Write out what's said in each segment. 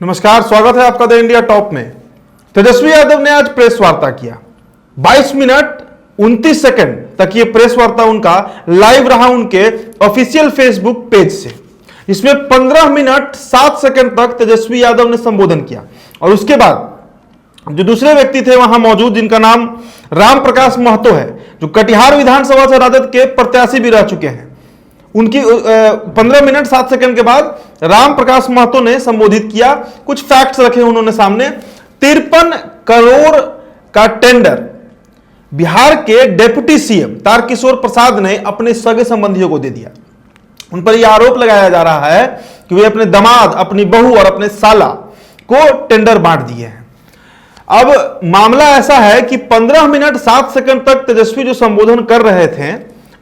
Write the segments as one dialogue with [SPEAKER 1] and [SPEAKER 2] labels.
[SPEAKER 1] नमस्कार, स्वागत है आपका द इंडिया टॉप में। तेजस्वी यादव ने आज प्रेस वार्ता किया। 22 मिनट 29 सेकंड तक ये प्रेस वार्ता उनका लाइव रहा उनके ऑफिशियल फेसबुक पेज से। इसमें 15 मिनट 7 सेकंड तक तेजस्वी यादव ने संबोधन किया और उसके बाद जो दूसरे व्यक्ति थे वहां मौजूद, जिनका नाम राम प्रकाश महतो है, जो कटिहार विधानसभा से राजद के प्रत्याशी भी रह चुके हैं, उनकी 15 मिनट 7 सेकंड के बाद राम प्रकाश महतो ने संबोधित किया। कुछ फैक्ट्स रखे उन्होंने सामने। 53 करोड़ का टेंडर बिहार के डिप्टी सीएम तारकिशोर प्रसाद ने अपने सगे संबंधियों को दे दिया। उन पर यह आरोप लगाया जा रहा है कि वे अपने दामाद, अपनी बहू और अपने साला को टेंडर बांट दिए हैं। अब मामला ऐसा है कि 15 मिनट 7 सेकंड तक तेजस्वी जो संबोधन कर रहे थे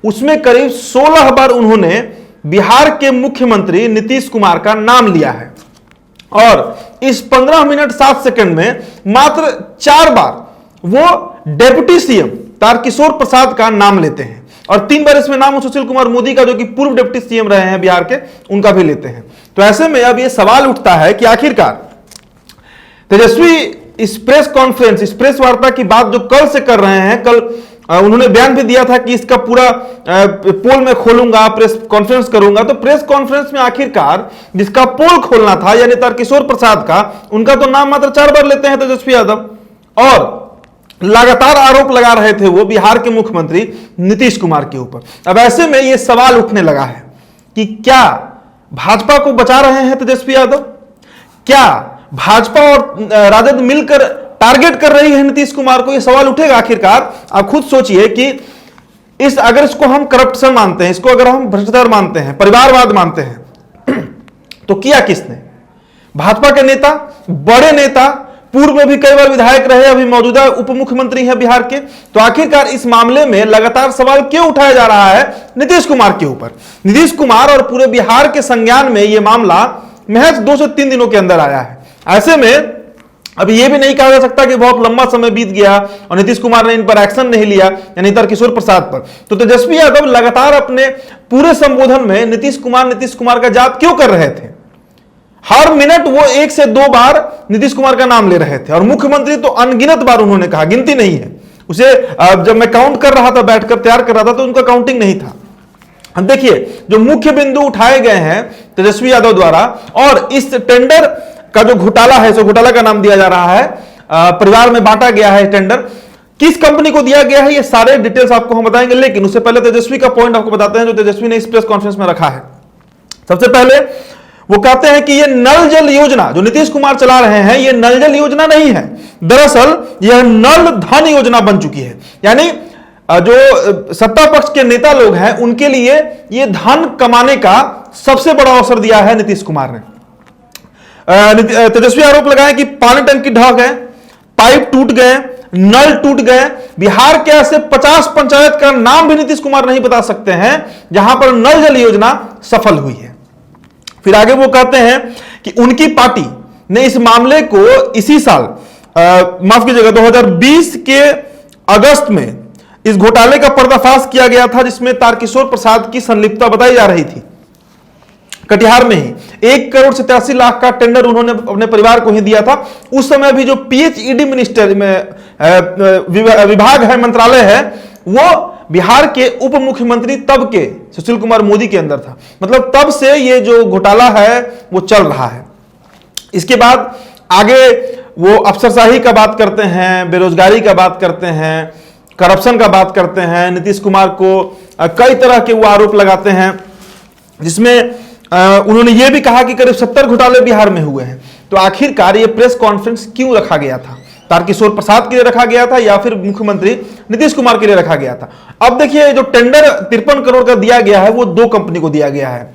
[SPEAKER 1] उसमें करीब 16 बार उन्होंने बिहार के मुख्यमंत्री नीतीश कुमार का नाम लिया है और इस 15 मिनट 7 सेकंड में मात्र 4 बार वो डिप्टी सीएम तारकिशोर प्रसाद का नाम लेते हैं और 3 बार इसमें नाम सुशील कुमार मोदी का, जो कि पूर्व डिप्टी सीएम रहे हैं बिहार के, उनका भी लेते हैं। तो ऐसे में अब ये सवाल उठता है कि आखिरकार तेजस्वी इस प्रेस कॉन्फ्रेंस, इस प्रेस वार्ता की बात जो कल से कर रहे हैं, कल उन्होंने बयान भी दिया था कि इसका पूरा पोल में खोलूंगा, प्रेस कॉन्फ्रेंस करूंगा। तो प्रेस कॉन्फ्रेंस में आखिरकार जिसका पोल खोलना था, यानी तारकिशोर प्रसाद का, उनका तो नाम मात्र 4 बार लेते हैं तेजस्वी यादव और लगातार आरोप लगा रहे थे वो बिहार के मुख्यमंत्री नीतीश कुमार के ऊपर। अब ऐसे में यह सवाल उठने लगा है कि क्या भाजपा को बचा रहे हैं तेजस्वी यादव? क्या भाजपा और राजद मिलकर टारगेट कर रही है नीतीश कुमार को? यह सवाल उठेगा आखिरकार। आप खुद सोचिए कि अगर इसको हम करप्शन मानते हैं, इसको अगर हम भ्रष्टाचार मानते हैं, परिवारवाद मानते हैं, तो किया किसने? भाजपा के नेता, बड़े नेता, पूर्व में भी कई बार विधायक रहे, अभी मौजूदा उप मुख्यमंत्री हैं बिहार के। तो आखिरकार इस मामले में लगातार सवाल क्यों उठाया जा रहा है नीतीश कुमार के ऊपर? नीतीश कुमार और पूरे बिहार के संज्ञान में यह मामला महज 2 से 3 दिनों के अंदर आया है। ऐसे में अब यह भी नहीं कहा जा सकता कि बहुत लंबा समय बीत गया और नीतीश कुमार ने इन पर एक्शन नहीं लिया, यानी तारकिशोर प्रसाद पर। तो तेजस्वी यादव लगातार अपने पूरे संबोधन में नीतीश कुमार का जाप क्यों कर रहे थे? हर मिनट वो 1 से 2 बार नीतीश कुमार का नाम ले रहे थे और मुख्यमंत्री तो अनगिनत बार उन्होंने कहा, गिनती नहीं है उसे। जब मैं काउंट कर रहा था, बैठकर तैयार कर रहा था, तो उनका काउंटिंग नहीं था। अब देखिए, जो मुख्य बिंदु उठाए गए हैं तेजस्वी यादव द्वारा, और इस टेंडर का जो घोटाला है, सो घोटाला का नाम दिया जा रहा है, परिवार में बांटा गया है टेंडर, किस कंपनी को दिया गया है, ये सारे डिटेल्स आपको हम बताएंगे। लेकिन उससे पहले तेजस्वी का पॉइंट आपको बताते हैं जो तेजस्वी ने इस प्रेस कॉन्फ्रेंस में रखा है। सबसे पहले वो कहते हैं कि ये नल जल योजना जो नीतीश कुमार चला रहे हैं, ये नल जल योजना नहीं है, दरअसल यह नल धन योजना बन चुकी है। यानी जो सत्ता पक्ष के नेता लोग हैं उनके लिए ये धन कमाने का सबसे बड़ा अवसर दिया है नीतीश कुमार ने। तेजस्वी आरोप लगाए कि पानी टंकी ढह गए, पाइप टूट गए, नल टूट गए। बिहार के ऐसे 50 पंचायत का नाम भी नीतीश कुमार नहीं बता सकते हैं जहां पर नल जल योजना सफल हुई है। फिर आगे वो कहते हैं कि उनकी पार्टी ने इस मामले को इसी साल, माफ कीजिएगा, 2020 के अगस्त में इस घोटाले का पर्दाफाश किया गया था, जिसमें तारकिशोर प्रसाद की संलिप्तता बताई जा रही थी। कटिहार में ही 1 करोड़ 87 लाख का टेंडर उन्होंने अपने परिवार को ही दिया था। उस समय भी जो पीएचईडी मिनिस्टर में विभाग है, मंत्रालय है, वो बिहार के उप मुख्यमंत्री तब के सुशील कुमार मोदी के अंदर था। मतलब तब से ये जो घोटाला है वो चल रहा है। इसके बाद आगे वो अफसरशाही का बात करते हैं, बेरोजगारी का बात करते हैं, करप्शन का बात करते हैं। नीतीश कुमार को कई तरह के वो आरोप लगाते हैं, जिसमें उन्होंने ये भी कहा कि करीब 70 घोटाले बिहार में हुए हैं। तो आखिरकार ये प्रेस कॉन्फ्रेंस क्यों रखा गया था? तारकिशोर प्रसाद के लिए रखा गया था या फिर मुख्यमंत्री नीतीश कुमार के लिए रखा गया था? अब देखिए, जो टेंडर 53 करोड़ का दिया गया है वो 2 कंपनी को दिया गया है।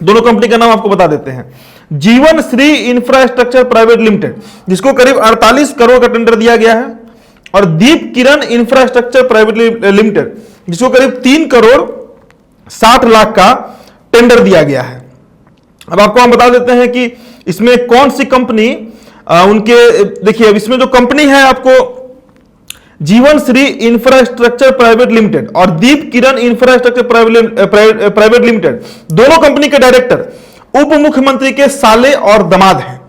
[SPEAKER 1] दोनों कंपनी का नाम आपको बता देते हैं। जीवन श्री इंफ्रास्ट्रक्चर प्राइवेट लिमिटेड, जिसको करीब 48 करोड़ का टेंडर दिया गया है, और दीप किरण इंफ्रास्ट्रक्चर प्राइवेट लिमिटेड, जिसको करीब 3 करोड़ 60 लाख का टेंडर दिया गया है। अब आपको हम बता देते हैं कि इसमें कौन सी कंपनी उनके, देखिए अब इसमें जो कंपनी है आपको जीवन श्री इंफ्रास्ट्रक्चर प्राइवेट लिमिटेड और दीप किरण इंफ्रास्ट्रक्चर प्राइवेट लिमिटेड, दोनों कंपनी के डायरेक्टर उप मुख्यमंत्री के साले और दामाद हैं।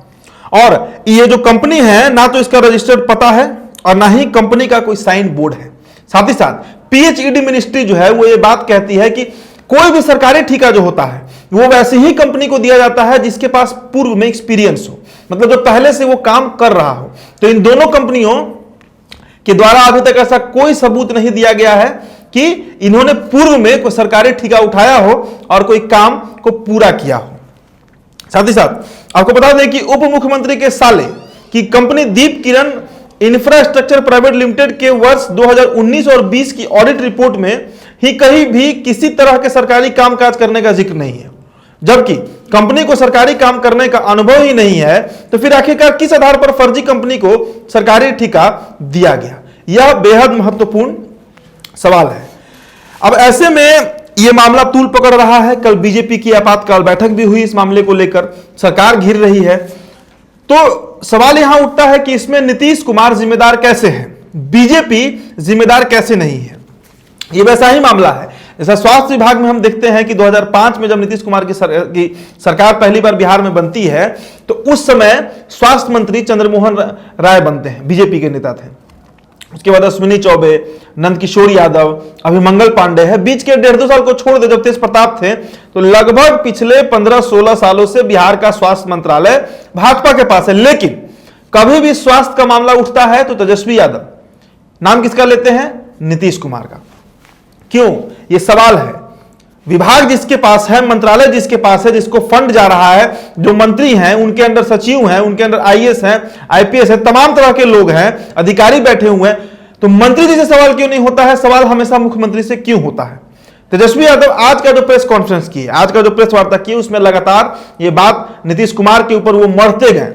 [SPEAKER 1] और ये जो कंपनी है ना तो इसका रजिस्टर्ड पता है और ना ही कंपनी का कोई साइन बोर्ड है। साथ ही साथ पीएचईडी मिनिस्ट्री जो है वो ये बात कहती है कि कोई भी सरकारी ठेका जो होता है वो वैसे ही कंपनी को दिया जाता है जिसके पास पूर्व में एक्सपीरियंस हो, मतलब जो पहले से वो काम कर रहा हो। तो इन दोनों कंपनियों के द्वारा अभी तक ऐसा कोई सबूत नहीं दिया गया है कि इन्होंने पूर्व में कोई सरकारी ठेका उठाया हो और कोई काम को पूरा किया हो। साथ ही साथ आपको बता दें कि उप मुख्यमंत्री के साले की कंपनी दीप किरण इंफ्रास्ट्रक्चर प्राइवेट लिमिटेड के वर्ष 2019 और 20 की ऑडिट रिपोर्ट में ही कहीं भी किसी तरह के सरकारी कामकाज करने का जिक्र नहीं है। जबकि कंपनी को सरकारी काम करने का अनुभव ही नहीं है, तो फिर आखिरकार किस आधार पर फर्जी कंपनी को सरकारी ठेका दिया गया? यह बेहद महत्वपूर्ण सवाल है। अब ऐसे में यह मामला तूल पकड़ रहा है। कल बीजेपी की आपातकाल बैठक भी हुई इस मामले को लेकर, सरकार घिर रही है। तो सवाल यहां उठता है कि इसमें नीतीश कुमार जिम्मेदार कैसे हैं, बीजेपी जिम्मेदार कैसे नहीं है? यह वैसा ही मामला है जैसा स्वास्थ्य विभाग में हम देखते हैं कि 2005 में जब नीतीश कुमार की सरकार पहली बार बिहार में बनती है तो उस समय स्वास्थ्य मंत्री चंद्रमोहन राय बनते हैं, बीजेपी के नेता थे। उसके बाद अश्विनी चौबे, नंदकिशोर यादव, अभिमंगल पांडे है। बीच के 1.5-2 साल को छोड़ दे जब तेज प्रताप थे, तो लगभग पिछले 15-16 सालों से बिहार का स्वास्थ्य मंत्रालय भाजपा के पास है। लेकिन कभी भी स्वास्थ्य का मामला उठता है तो तेजस्वी यादव नाम किसका लेते हैं? नीतीश कुमार का। क्यों? यह सवाल है। विभाग जिसके पास है, मंत्रालय जिसके पास है, जिसको फंड जा रहा है, जो मंत्री हैं, उनके अंदर सचिव हैं, उनके अंदर आईएएस हैं, आईपीएस है, तमाम तरह के लोग हैं, अधिकारी बैठे हुए हैं, तो मंत्री जी से सवाल क्यों नहीं होता है? सवाल हमेशा मुख्यमंत्री से क्यों होता है? तेजस्वी यादव आज का जो प्रेस कॉन्फ्रेंस की, आज का जो प्रेस वार्ता की, उसमें लगातार ये बात नीतीश कुमार के ऊपर वो मरते गए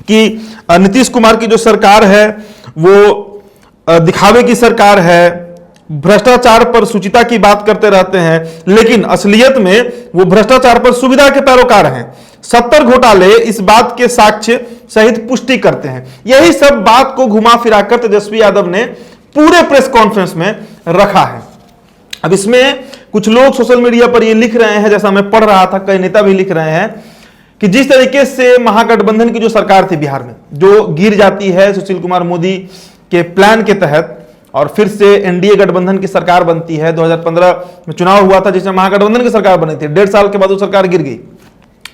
[SPEAKER 1] कि नीतीश कुमार की जो सरकार है वो दिखावे की सरकार है, भ्रष्टाचार पर सुचिता की बात करते रहते हैं, लेकिन असलियत में वो भ्रष्टाचार पर सुविधा के पैरोकार हैं। 70 घोटाले इस बात के साक्ष्य सहित पुष्टि करते हैं। यही सब बात को घुमा फिराकर तेजस्वी यादव ने पूरे प्रेस कॉन्फ्रेंस में रखा है। अब इसमें कुछ लोग सोशल मीडिया पर ये लिख रहे हैं, जैसा मैं पढ़ रहा था, कई नेता भी लिख रहे हैं कि जिस तरीके से महागठबंधन की जो सरकार थी बिहार में, जो गिर जाती है सुशील कुमार मोदी के प्लान के तहत, और फिर से एनडीए गठबंधन की सरकार बनती है। 2015 में चुनाव हुआ था जिसमें महागठबंधन की सरकार बनी थी, 1.5 साल के बाद वो सरकार गिर गई।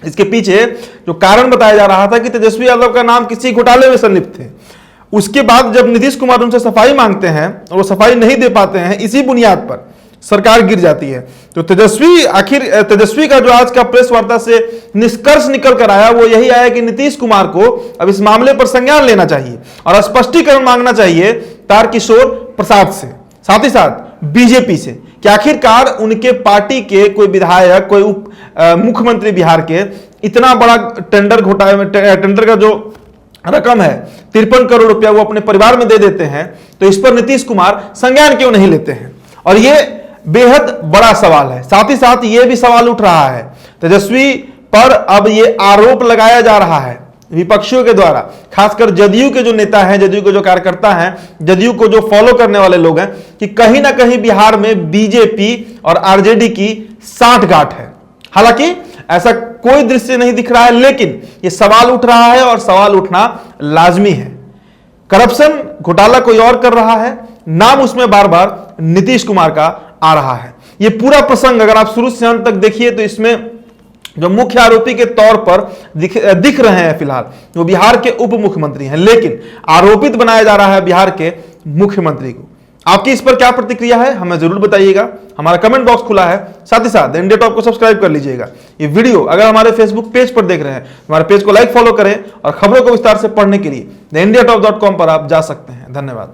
[SPEAKER 1] इसके पीछे जो कारण बताया जा रहा था कि तेजस्वी यादव का नाम किसी घोटाले में संलिप्त थे। उसके बाद जब नीतीश कुमार उनसे सफाई मांगते हैं और वो सफाई नहीं दे पाते हैं, इसी बुनियाद पर सरकार गिर जाती है। तो तेजस्वी का जो आज का प्रेस वार्ता से निष्कर्ष निकल कर आया वो यही आया कि नीतीश कुमार को अब इस मामले पर संज्ञान लेना चाहिए और स्पष्टीकरण मांगना चाहिए तारकिशोर प्रसाद से, साथ ही साथ बीजेपी से, कि आखिरकार उनके पार्टी के कोई विधायक, कोई मुख्यमंत्री बिहार के इतना बड़ा टेंडर घोटाले में, टेंडर का जो रकम है 53 करोड़ रुपया वो अपने परिवार में दे देते हैं, तो इस पर नीतीश कुमार संज्ञान क्यों नहीं लेते हैं? और ये बेहद बड़ा सवाल है। साथ ही साथ ये भी सवाल उठ रहा है तेजस्वी पर, अब ये आरोप लगाया जा रहा है विपक्षियों के द्वारा, खासकर जदयू के जो नेता हैं, जदयू के जो कार्यकर्ता हैं, जदयू को जो फॉलो करने वाले लोग हैं, कि कहीं ना कहीं बिहार में बीजेपी और आरजेडी की सांठगांठ है। हालांकि ऐसा कोई दृश्य नहीं दिख रहा है, लेकिन यह सवाल उठ रहा है और सवाल उठना लाजमी है। करप्शन घोटाला कोई और कर रहा है, नाम उसमें बार बार नीतीश कुमार का आ रहा है। यह पूरा प्रसंग अगर आप शुरू से अंत तक देखिए तो इसमें जो मुख्य आरोपी के तौर पर दिख रहे हैं फिलहाल वो बिहार के उप मुख्यमंत्री हैं, लेकिन आरोपित बनाया जा रहा है बिहार के मुख्यमंत्री को। आपकी इस पर क्या प्रतिक्रिया है हमें जरूर बताइएगा, हमारा कमेंट बॉक्स खुला है। साथ ही साथ इंडिया टॉप को सब्सक्राइब कर लीजिएगा। ये वीडियो अगर हमारे फेसबुक पेज पर देख रहे हैं, हमारे पेज को लाइक फॉलो करें और खबरों को विस्तार से पढ़ने के लिए theindiatop.com पर आप जा सकते हैं। धन्यवाद।